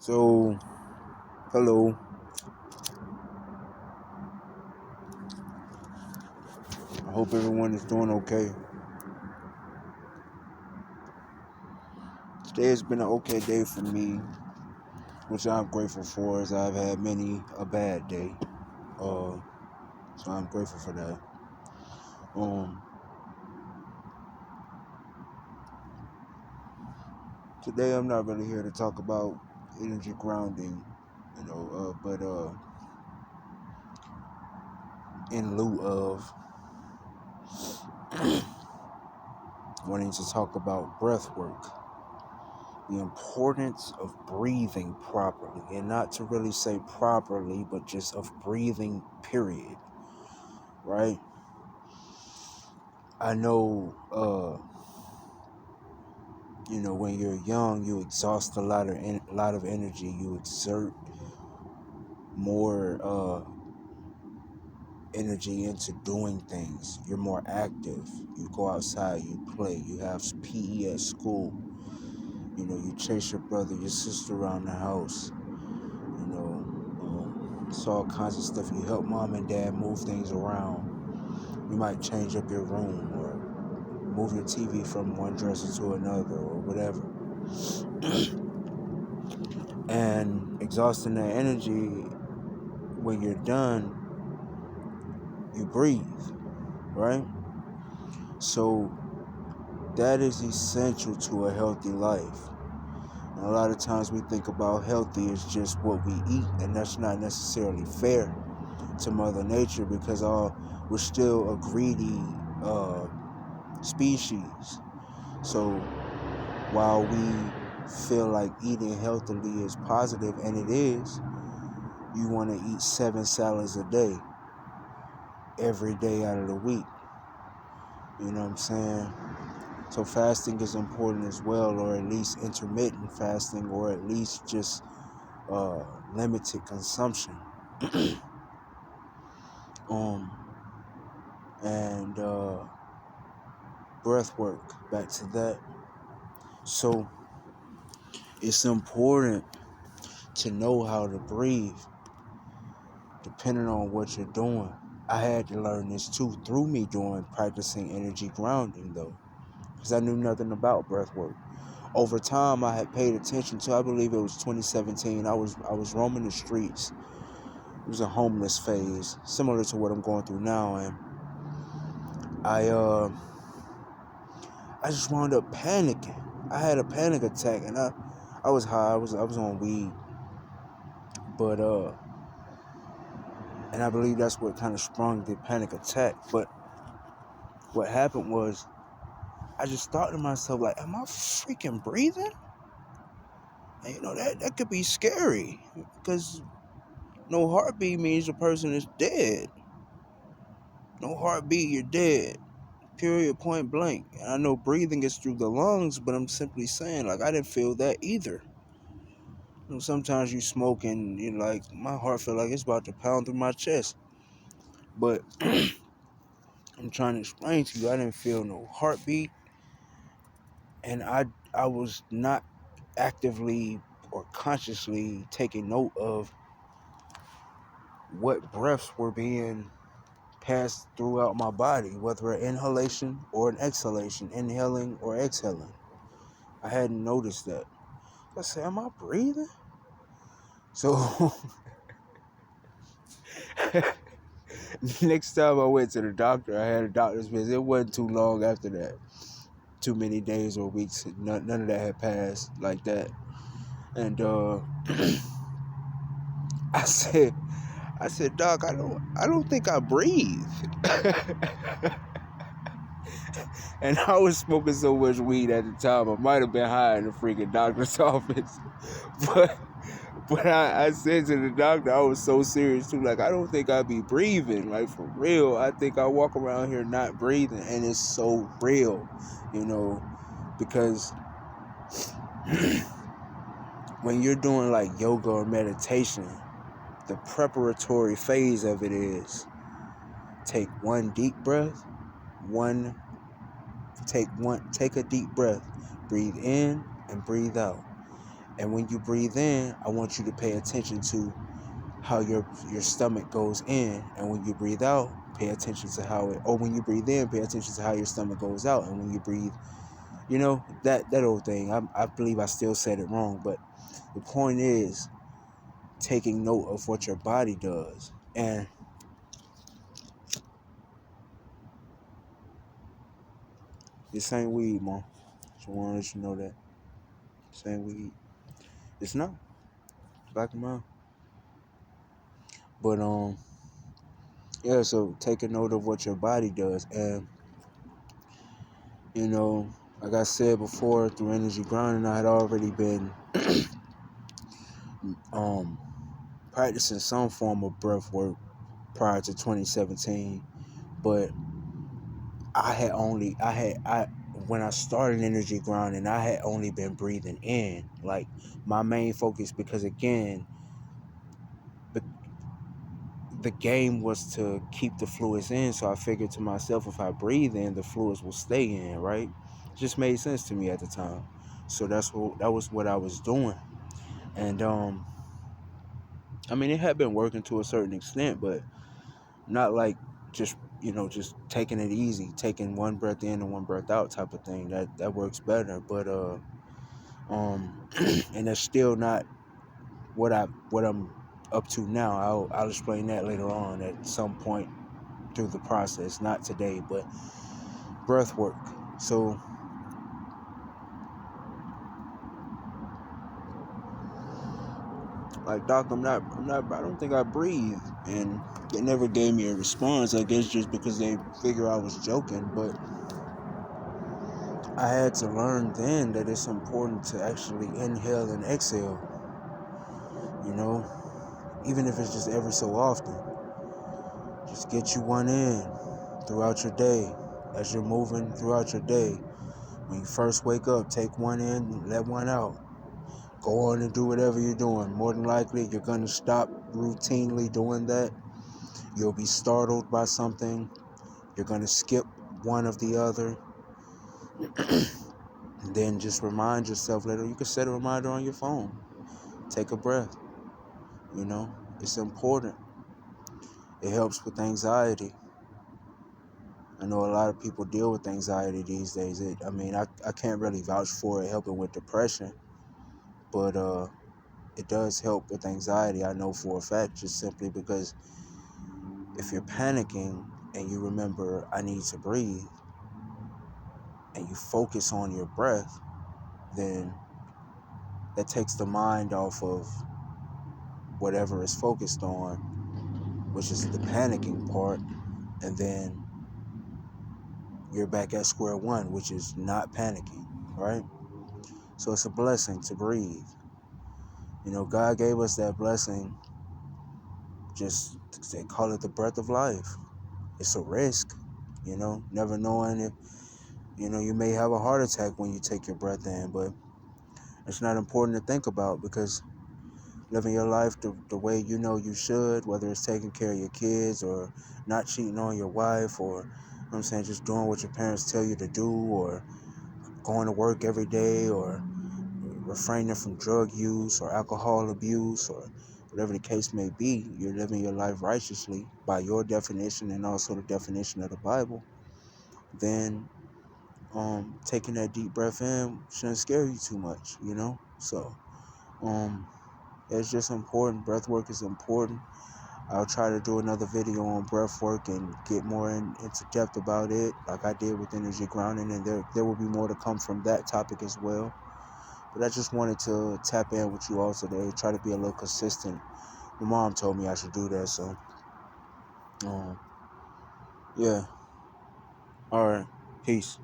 So, hello. I hope everyone is doing okay. Today has been an okay day for me, which I'm grateful for, as I've had many a bad day. Uh, so I'm grateful for that. Um, Today I'm not really here to talk about energy grounding, but in lieu of wanting to talk about breath work, the importance of breathing properly, and not to really say properly, but just of breathing, period. Right? I know, when you're young, you exhaust a lot of energy. You exert more energy into doing things. You're more active. You go outside, you play, you have PE at school. You chase your brother, your sister around the house. It's all kinds of stuff. You help mom and dad move things around. You might change up your room or move your TV from one dresser to another or whatever. And exhausting that energy, when you're done, you breathe, right? So that is essential to a healthy life. And a lot of times we think about healthy as just what we eat, and that's not necessarily fair to Mother Nature, because we're still a greedy species. So while we feel like eating healthily is positive, and it is, you want to eat 7 salads a day, every day out of the week. You know what I'm saying? So fasting is important as well, or at least intermittent fasting, or at least just limited consumption. um, and breath work, back to that. So it's important to know how to breathe depending on what you're doing. I had to learn this too through me doing practicing energy grounding, though, because I knew nothing about breath work. Over time, I had paid attention to, I believe it was 2017, I was roaming the streets. It was a homeless phase, similar to what I'm going through now, and I just wound up panicking. I had a panic attack, and I was high. I was on weed, but and I believe that's what kind of sprung the panic attack. But what happened was, I just thought to myself, like, am I freaking breathing? And that could be scary, because no heartbeat means the person is dead. No heartbeat, you're dead. Period, point blank. And I know breathing is through the lungs, but I'm simply saying, like, I didn't feel that either. Sometimes you smoke and you're like, my heart feel like it's about to pound through my chest. But I'm trying to explain to you, I didn't feel no heartbeat, and I was not actively or consciously taking note of what breaths were being passed throughout my body, whether an inhalation or an exhalation, inhaling or exhaling. I hadn't noticed that. I said, am I breathing? So next time I went to the doctor, I had a doctor's visit. It wasn't too long after that. Too many days or weeks. None of that had passed like that. And I said, Doc, I don't think I breathe. And I was smoking so much weed at the time, I might have been high in the freaking doctor's office. But I said to the doctor, I was so serious too, like, I don't think I be breathing, like, for real. I think I walk around here not breathing, and it's so real, because when you're doing like yoga or meditation, the preparatory phase of it is take one deep breath, take a deep breath, breathe in and breathe out. And when you breathe in, I want you to pay attention to how your stomach goes in, and when you breathe out, pay attention to how it. Or when you breathe in, pay attention to how your stomach goes out, and when you breathe, that old thing. I believe I still said it wrong, but the point is taking note of what your body does. And this ain't weed, man. Just want to let you know that this ain't weed. It's not. Back of mine. But yeah. So taking note of what your body does, and like I said before, through energy grounding, I had already been um practicing some form of breath work prior to 2017, but I when I started energy grounding, I had only been breathing in, like my main focus, because again, the game was to keep the fluids in. So I figured to myself, if I breathe in, the fluids will stay in, right? It just made sense to me at the time. So that was what I was doing. And I mean, it had been working to a certain extent, but not like just just taking it easy, taking one breath in and one breath out type of thing. That works better. But and that's still not what I'm up to now. I'll explain that later on at some point through the process, not today. But breath work. So like, doc, I don't think I breathe. And they never gave me a response, I guess just because they figure I was joking. But I had to learn then that it's important to actually inhale and exhale, you know, even if it's just every so often. Just get you one in throughout your day. As you're moving throughout your day, when you first wake up, take one in, let one out. Go on and do whatever you're doing. More than likely, you're going to stop routinely doing that. You'll be startled by something. You're going to skip one of the other. And then just remind yourself later. You can set a reminder on your phone. Take a breath. It's important. It helps with anxiety. I know a lot of people deal with anxiety these days. I can't really vouch for it helping with depression, but it does help with anxiety. I know for a fact, just simply because if you're panicking and you remember, I need to breathe, and you focus on your breath, then that takes the mind off of whatever it's focused on, which is the panicking part, and then you're back at square one, which is not panicking, right? So it's a blessing to breathe. God gave us that blessing. Just they call it the breath of life. It's a risk, never knowing if, you may have a heart attack when you take your breath in, but it's not important to think about, because living your life the way you should, whether it's taking care of your kids or not cheating on your wife, or I'm saying, just doing what your parents tell you to do, or going to work every day, or refraining from drug use or alcohol abuse, or whatever the case may be. You're living your life righteously by your definition and also the definition of the Bible. Then taking that deep breath in shouldn't scare you too much, So it's just important. Breath work is important. I'll try to do another video on breath work and get more into depth about it, like I did with energy grounding, and there will be more to come from that topic as well. But I just wanted to tap in with you all today, try to be a little consistent. My mom told me I should do that, so yeah. All right. Peace.